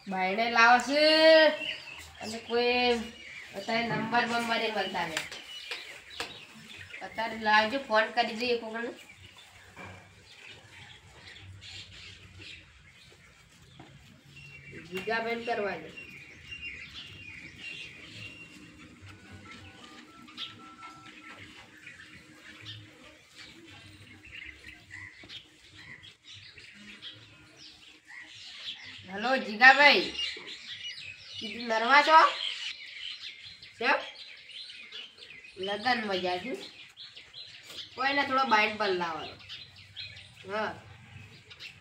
ભાઈને લાવશે અને કોઈ અત્યારે નંબર બંબરે મળતા ને અત્યારે લાવજો ફોન કરી દઈએ કોકને ગીગાબેન કરવા દે હેલો જીગાભાઈ કીધું નરવા છો કેમ લગન મજા છે કોઈને થોડો બાઇન્ડ પર લાવવાનો હા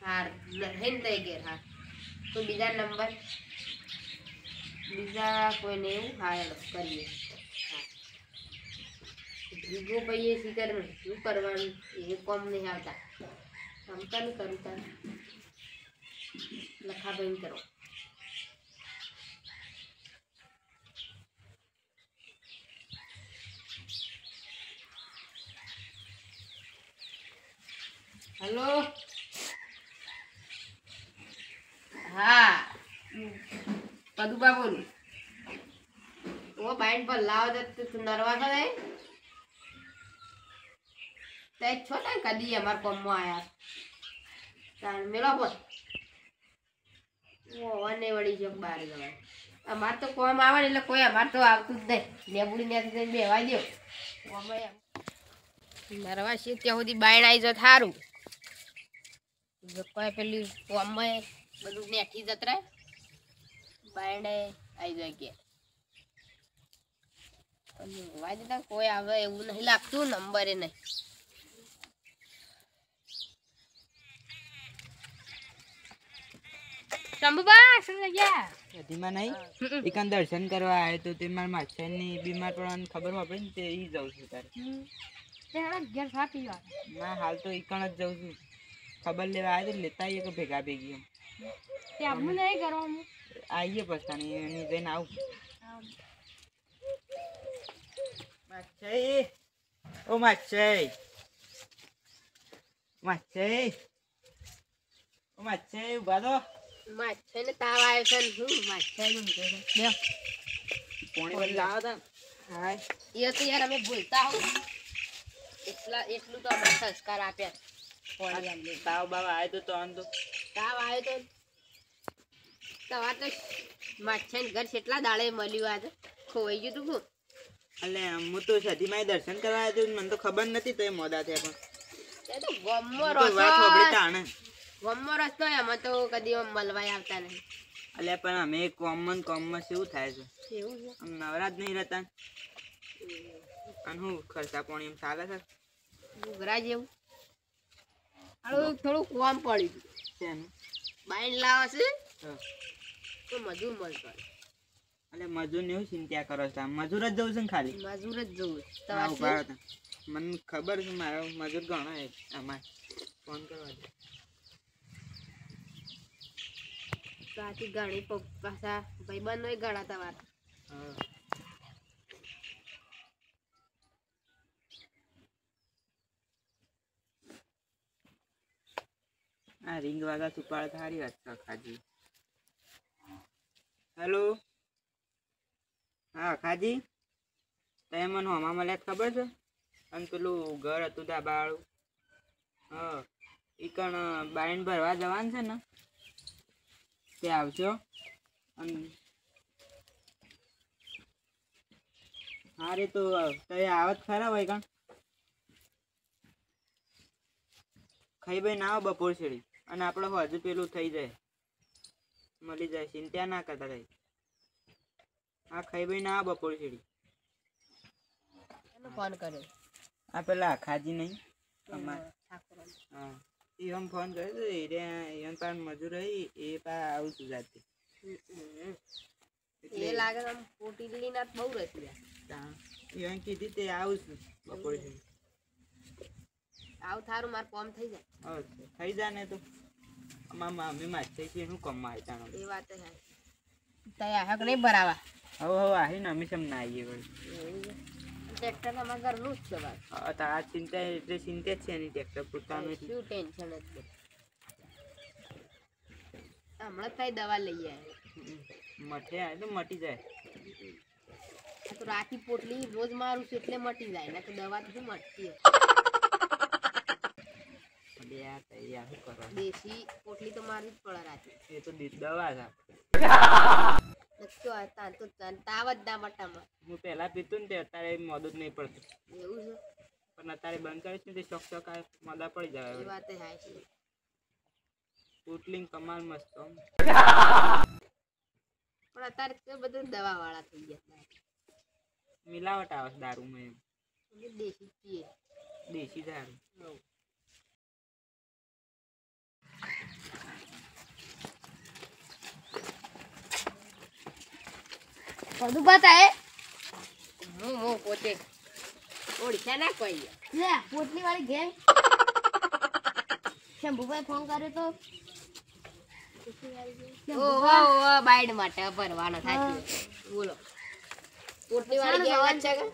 હાર લઈને થઈ ગયા હા કોઈ બીજા નંબર બીજા કોઈને એવું હા કરીએ હા જીગો ભાઈ એ શીખર શું કરવાનું એ કોમ નહીં આવતા સમતા નહીં કરતા લખાભાઈ કરો હેલો હા પદુબા બોલું ઓ બાઈન પર લાવ દે તું નરવા કરે તે છો ને કદી અમાર કોમમાં આયા તાણ મેલો બોલ ઓ વને વળી જો બાર જવાય અમાર તો કોમ આવે એટલે કોઈ અમાર તો આવતું જ નહીં લેબુડી ને બેવાય દો કોમય નરવા છે ત્યાં સુધી બાઈન આવી જત સારું કોઈ પેલી કોમમાં બધું નેઠી જત રહે બાયણે આવી જાય કે વાજતા કોઈ આવે એવું નહીં લાગતું નંબરે નહીં શંભુબા શું ગયા ધીમા નહીં એકન દર્શન કરવા આવે તો તે મારા માછાની બીમાર પડવાની ખબર હોય ને તે ઈ જાઉં છું તારે ઘેર સા પીવા ના હાલ તો એકણ જ જાઉં છું ખબર લેવા આવે તો લેતા આવીએ કે ભેગા ભેગી તે આપણે નહીં કરવાનું આવીએ પસ્તાની એની જઈને આવું માછાઈ ઓ માછાઈ માછાઈ ઓ માછાઈ ઉભા તો માછાઈને તાવ આવ્યો છે ને શું માછાઈ બે પોણી બદલ લાવો તા હાય એ તો યાર અમે ભૂલતા હોઉં એટલું તો અમે સંસ્કાર આપ્યા પોણી આમ તાવ બાવા આવે તો આમ તો તાવ આવ્યો તો તમારે તો માછાઈને ઘર કેટલા દાડે મળ્યું આજે ખોવાઈ ગયું તું એટલે હું તો સતીમાં દર્શન કરવા આવ્યો મને તો ખબર નથી તો એ મોડા થયા એ તો ગમો રસ્તો એમાં તો કદી મળવાય આવતા નહીં એટલે પણ અમે કોમમાં શું થાય છે એવું છે આમ નવરાત નહીં રહેતા અને હું ખર્ચા પાણી એમ ચાલે છે ઘરા જેવું થોડું કોમ પડ્યું શેનું બાઈન લાવે છે તો મજૂર મળતો એટલે મજૂર ને એવું ચિંતા કરો છો મજૂર જ જવું છે ને ખાલી મજૂર જ જવું મને ખબર છે મારો મજૂર ઘણો આમાં ફોન કરવા દે સાચી ઘણી પાછા ભાઈબંધ હોય ઘણા તમારા આ રીંગ વાગા સુપાળ સારી વાત છે ખાજી હેલો હા ખાજી તે મને હમા મળ્યા ખબર છે અને પેલું ઘર હતું ધાબાવાળું હા એ કણ બાઈન ભરવા જવાનું છે ને તે આવશો અને હા રે તો આવત ખરા હોય કણ ખાઈ ભાઈ ના આવો બપોર છેડી અને આપણે હજુ પેલું થઈ જાય મળી જાય ચિંતા ના કરતા રહી હા ખાઈ ભાઈ ના બપોર છેડી ફોન કર્યો આ પેલા ખાજી નહીં હા એમ ફોન કર્યો તો એ પાન મજૂર રહી એ પા આવું છું જાતે એ લાગે આમ પોટી લીના બહુ રહેતી એમ કીધી તે આવું છું બપોર છેડી આવ થારું માર કોમ થઈ જાય થઈ જાય ને તો અમારા મમ્મી માછાઈ છે શું કમમાં આવતા એ વાત છે તૈયાર હક નહીં ભરાવા હવે આવી ને અમે સમ ના આવીએ વળી ટ્રેક્ટર અમારા ઘરનું જ છે બસ આ ચિંતા એટલે ચિંતા જ છે એની ટ્રેક્ટર પોતાનું શું ટેન્શન જ છે હમણાં થાય દવા લઈ આવે મઠે આવે તો મટી જાય. આ તો રાખી પોટલી રોજ મારું છું એટલે મટી જાય ને તો દવા તો શું મટતી હોય. બે આ તૈયાર શું કરવા? દેશી પોટલી તો મારવી જ પડે રાતે. એ તો દવા છે. તાવ જ ના મટામાં. હું પહેલા પીતું ને તે અત્યારે મદદ નહીં પડતું. એવું છે પણ અત્યારે બંધ કરીશ ને તે ચોક ચોક મદા પડી જાય. એ વાત હાય છે. પોટલી કમાલ મસ્ત પણ અત્યારે તો બધું દવા વાળા થઈ ગયા. મિલાવટ આવે છે દારૂમાં. એમ દેશી પીએ દેશી દારૂ. બધું બતાય હું પોતે ઓળખ્યા ના કોઈ લે પોટલી વાળી ગેંગ શંભુભાઈ ફોન કર્યો તો બાઈડ માટે ભરવાનો થાય બોલો પોટલી વાળી ગેમ વાત છે કે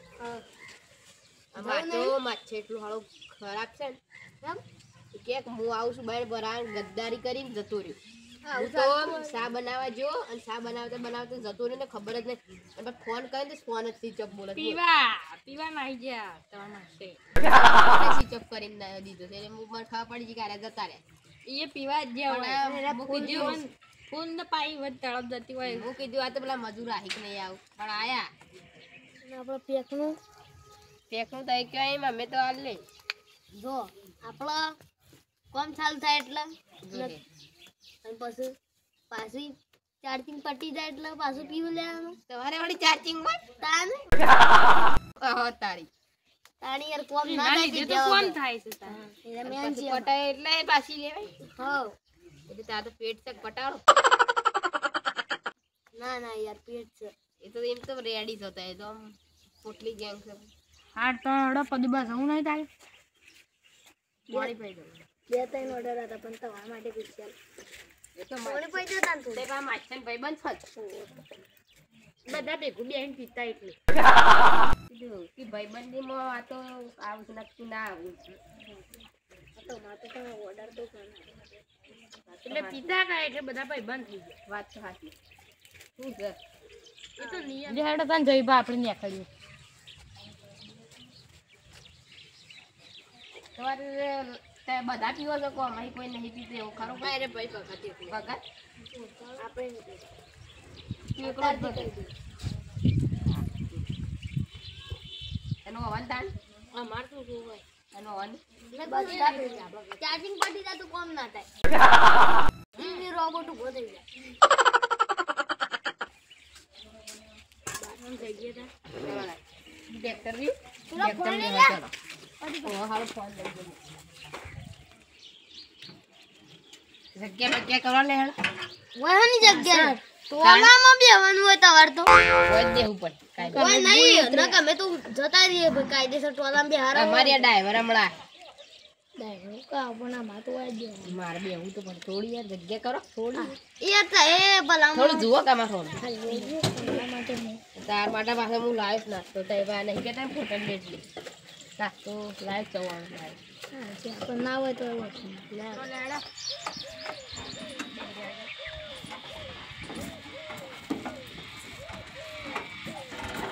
આમાં તો માછે એટલું હાળું ખરાબ છે ને કે હું આવું છું બાઈડ ભરા ગદ્દારી કરીને જતો રહ્યો. હું તો શા બનાવવા જો અને શા બનાવતા બનાવતા જતો રહ્યો ને ખબર જ નહીં. અને ફોન કરીને તો ફોન જ સ્વિચ ઓફ બોલે પીવા નાઈ ગયા તમારા સ્વિચ ઓફ કરીને દીધો એટલે મને ખબર પડી ગઈ કે આ જતા રહ્યા એ પીવા જ ગયા કીધું ફોન ન પાઈ વધ તળપ જતી હોય હું કીધું આ તો પેલા મજૂર આહિક નહીં આવું પણ આયા આપણે પેકનું પેકનું તો કઈ અમે તો હાલ લે જો આપણા કોમ ચાલુ થાય એટલે અને પછી પાછી ચાર્જિંગ પટી જાય એટલે પાછું પીવું લેવાનું તમારે વળી ચાર્જિંગ માં તાને તારી તાણી યાર કોમ ના થાય તો કોમ થાય છે તાને એટલે મેં પટાય એટલે પાછી લેવાય હા એટલે તાર તો પેટ તક પટાડો ના ના યાર પેટ છે એ તો એમ તો રેડી થતા એ તો આમ પોટલી ગેંગ છે હાર તો અડો પદુબા જવું નહીં તારે પાણી પી દો બે ત્રણ ઓર્ડર હતા પણ તમારા માટે પૂછ્યા એ તો પાણી પી જતા ને તે પા માછન ભાઈ બંધ થત બધા ભેગું બેન પીતા એટલે કીધું કે ભાઈ બંધી માં આ તો આવું નક્કી ના આવું તો મારે તો ઓર્ડર તો કરવાનો એટલે પીતા કાય એટલે બધા ભાઈ બંધ થઈ ગયા વાત તો સાચી શું છે એ તો નિયમ જે હેડો તને જઈ બા આપણે નીકળ્યું તમારે તે બધા પીવો છો કો અમારી કોઈ નહીં પીતું એવું ખરું અરે ભાઈ ભગત એકલું ભગત આપણે એકલો જ ભગત એનો અવાજ તાણ અમાર શું હોય એનો અવાજ ચાર્જિંગ પટી જાય તો કોમ ના થાય રોબોટ ઉભો થઈ જાય ટ્રેક્ટર રહ્યું પેલો ફોન લઈ ટ્રેક્ટર લે. ચલો હાલો ફોન લઈ ગયો જગ્યા બગ્યા કરવા લે હેડ વહાની જગ્યા ટોલામાં બેવાનું હોય તવાર તો કોઈ દેવું પડે કાંઈ કોઈ નહીં ના ગમે તો જતા રહીએ ભાઈ કાયદેસર ટોલામાં બેહારા અમારી આ ડ્રાઈવર હમણાં ડાયરો કા પણ માં તો વાજ્યો મારે બેવું તો પણ થોડી યાર જગ્યા કરો થોડી એ તો એ ભલા થોડું જુઓ કામાં થોડું માટે નહીં તાર માટે પાછો હું લાવીશ નાસ્તો તો એવા નહીં કે ટાઈમ ફૂટન ડેટલી નાસ્તો લાવીશ ચવાણું લાવીશ પણ ના હોય તો એવું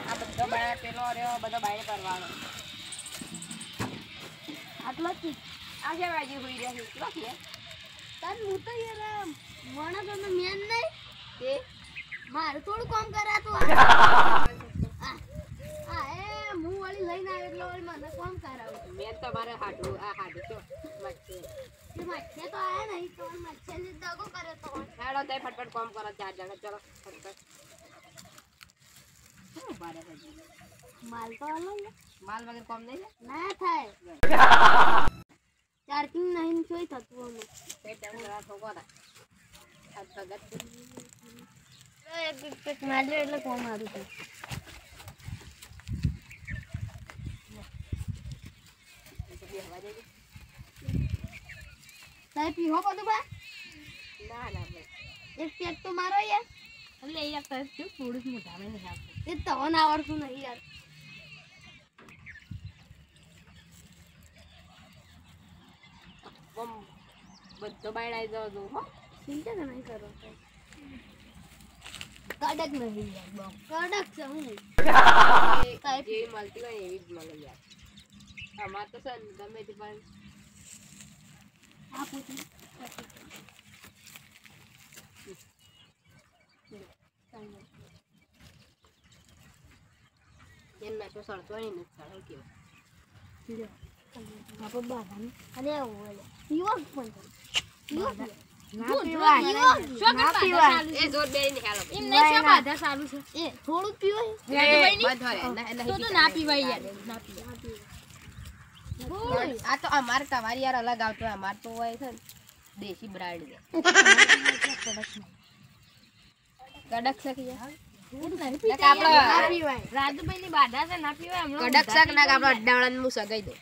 આ બધો બાય પેલો રહ્યો બધો બાય કરવાનો આટલો જ આ જે વાજી હોઈ રહ્યા છે કેટલો છે તાર હું તો યાર મોણા તો મેન નહીં તે મારે થોડું કામ કરાતું આ એ હું વળી લઈને આવ્યો એટલે વળી મને કામ કરાવું મેં તો મારે હાડું આ હાડું તો મચ્છે તે મચ્છે તો આયા નહીં તો મચ્છે ને દગો કરે તો હેડો તે ફટફટ કામ કરો 4 જણા ચલો ફટફટ શું બારે હજી માલ તો આલો ને માલ વગર કામ નહીં ના થાય ચાર્જિંગ નહીં જોઈ થતું અમે તે ટાઈમ જરા ઠોકો આ ભગત એક માર્યો એટલે કોમ આવ્યું હતું બેહવા દેજે સાહેબ પીવો બધું બા ના ના ભાઈ એક પેક તો મારો યાર એટલે યાર તો થોડું મોટા મેં નહીં આપતું એ તવન આવડતું નહીં યાર બમ બધો બાયડ આવી જાવ તો હો ચિંતા કે નહીં કરો કડક નહીં યાર બહુ કડક છે હું જેવી મળતી હોય ને એવી જ મળે યાર અમાર તો છે ને ગમે તે પણ આ પૂછી એમને તો સળતો નહીં ને સળો કેવો આપણે બાધાને અને ઓલે પીવો પણ પીવો ના પીવાય એ જોર બેરીને હાલો એમ નહીં શું બાધા ચાલુ છે એ થોડું પીવાય તો ના પીવાય યાર ના પીવાય આ તો અમાર તમારી યાર અલગ આવતો હોય અમાર તો હોય છે ને દેશી બ્રાન્ડ છે કડક છે કે યાર રાજુભાઈ ની બાધા છે ના પીવાય કડક શાક ના આપડે અડ્ડાળા નું સગાઈ દો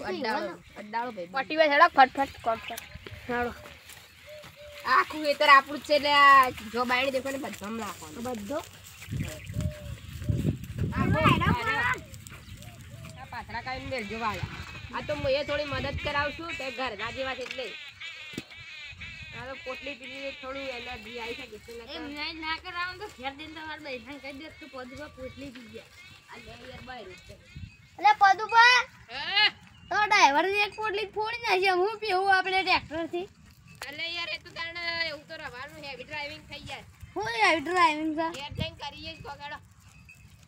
અડ્ડાળો ભાઈ પટીવા છેડા ફટફટ કોમ્પ્લેટ ચાલો આખું ખેતર આપણું જ છે એટલે આ જો બાયણી દેખો ને બધો નાખવાનો બધો પાથરા કાઢીને મેલજો વાળા આ તો હું એ થોડી મદદ કરાવશું તે ઘરના જેવા છે એટલે આ તો પોટલી પીલી થોડું એનર્જી આવી શકે છે એમ નહીં ના કરાવ તો ઘેર દિન તમાર બેઠા કહી દે તો પદુબા પોટલી પી ગયા આ લે યાર બહાર ઉઠે એટલે પદુબા હે તો ડ્રાઈવર ની એક પોટલી ફોડી નાખી હું પીવું આપણે ટ્રેક્ટર થી એટલે યાર એ તો તાણે એવું તો રવાનું હેવી ડ્રાઇવિંગ થઈ જાય હું યાર ડ્રાઇવિંગ છે યાર ટેન્ક કરીએ જ કોગાડો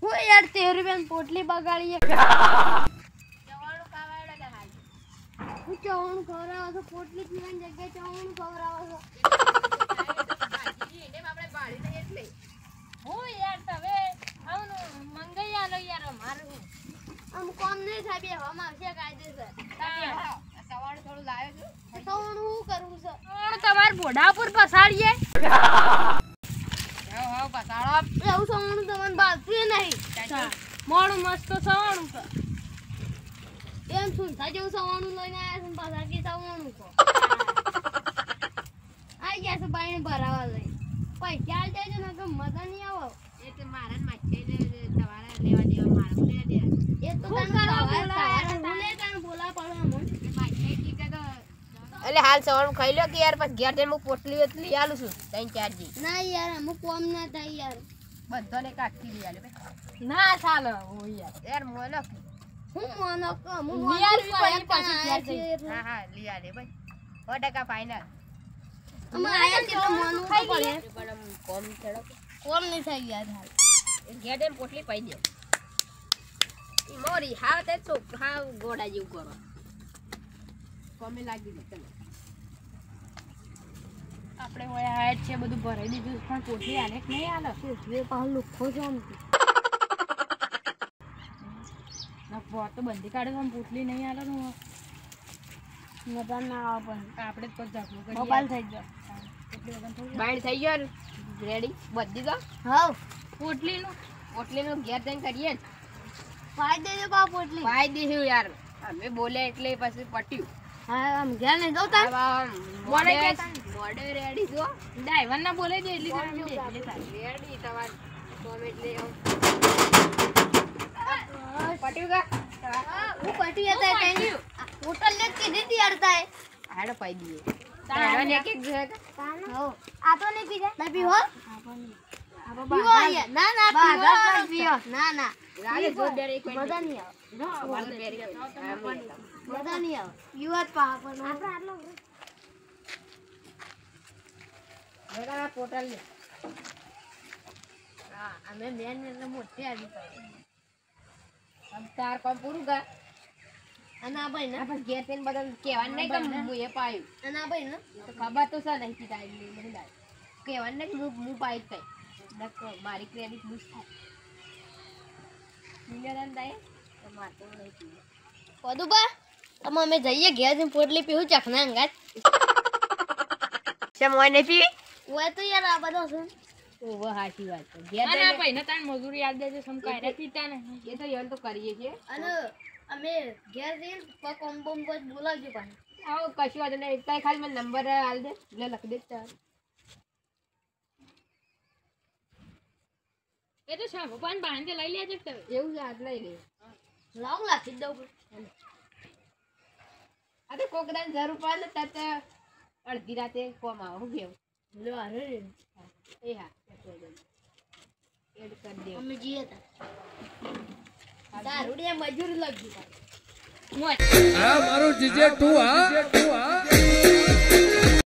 હું યાર 13 રૂપિયા પોટલી બગાડીએ જવાનું ખાવાડો ને હાલ હું ચવાણું ખવડાવો છો પોટલી પીવાની જગ્યાએ ચવાણું ખવડાવો છો ભાજી એને આપણે બાળી દઈએ એટલે હું યાર તમે આવનું મંગાઈ આલો યાર મારું આમ કોમ નહીં થાય બે હવામાં આવશે કાયદેસર સવાણું થોડું લાવ્યો છું ચવાણું હું કરું છું તમાર બોડા પર પસાડીએ હા પસાડો એવું ચવાણું તમને બાલતું નહીં મોડું મસ્ત ચવાણું છે એમ સુનતા જેવું સવાણું લઈને આવ્યા છે પાછા કે સવાણું છો આઈ ગયા છે પાણી ભરાવા લઈ પૈસા આલ દેજો ને કે મજા નહીં આવો એટલે મારા માછે તમારા લેવા દેવા મારા લેવા દે એ તો તને સવારે બોલા પડે અમને એટલે હાલ સવારનું ખાઈ લો કે યાર પછી ઘેર જઈને હું પોટલી વેટલી આલું છું ત્રણ ચાર જી ના યાર અમુક કોમ ના થાય યાર બધાને કાઢી લઈ આલે ભાઈ ના ચાલે ઓ યાર મોનો હું મોનો કમ હું યાર પછી ઘેર જઈ હા લઈ આલે ભાઈ 100% ફાઇનલ અમે આયા કે તો મોનો ખાઈ પડે પણ કોમ છેડો કોમ નહીં થાય યાર હાલ ઘેર જઈને પોટલી પાઈ દે ઈ મોરી હા તે ચોક હા ગોડા જેવું કરો કોમે લાગી દે તને આપણે હોય હાઈટ છે બધું ભરાઈ દીધું પણ પોટલી આલે કે નહીં આલે પોટલી પાછો લુખો છે આમ ના ફોટ તો બંધી કાઢે તો પોટલી નહીં આલે તો મજા ના આવે પણ આપણે જ પગ જાગવું કરીએ મોબાઈલ થઈ ગયો બાઈડ થઈ ગયો રેડી બધી તો હા પોટલીનું ઘેર જઈને કરીએ ને પાઈ દેજો બા પોટલી પાઈ દીધું યાર અમે બોલે એટલે પછી પટ્યું હા આમ ઘેર નહીં જતા મોડે રેડી જો ડ્રાઈવર ના બોલે દે એટલી રેડી તમાર કોમ એટલે પટ્યું કા હું પટી હતા કઈ હોટલ લે કે દે દિયારતા હે હાડો પાઈ દીએ તારા એક એક જગ્યા હો આ તો નહીં પીજા ના પીવો પીવો યાર ના ના પીવો ના ના રાલે જો ડર એક મજા નહીં આવે નો વાલ બેરી મજા નહીં આવે પીવો પા પણ આપણે આટલો વેગા પોટલ લે હા અમે બેન એટલે મોટી આવી પડી અબ તાર કોમ પૂરું કર અને આ ભાઈ ને આપણે ઘેર થઈને બધા કહેવાનું નહીં કે હું એ પાયું અને આ ભાઈ ને તો ખબર તો છે નહીં કીધા એટલે મને લાગે કહેવાનું નહીં કે હું પાઈ કઈ મારી ક્રેડિટ બુસ્ટ થાય મિલિયન થાય તો મારતો નહીં પીવું પદુબા તમે અમે જઈએ ઘેર જઈને પોટલી પીવું ચખના અંગાત છે મોય નહીં પીવી ઓય તો યાર આ બધો છે ઓવો હાચી વાત છે ઘેર અને જઈને ભાઈને તાર મજૂરી આલ દેજો સમ કાયરા પીતા ને એ તો યન તો કરીએ છીએ અને અમે ઘેર જઈને કોમ બોમ કોઈ બોલાવજો પાછું આવો કશું વાંધો નહીં તાય ખાલી મને નંબર આલ દે એટલે લખી દે ચાલ એ તો શામ પાન બાંધે લઈ લેજો તમે એવું જ હાથ લઈ લે લાવ લાખી દઉં આ તો કોક દાન જરૂર પડે ને તત અડધી રાતે કોમ આવો હું કેવું લો આરે રે એ હા એડ કરી દે અમે જીએ તા દારૂડિયા મજૂર લગ્યું હા મારું જીજે તું હા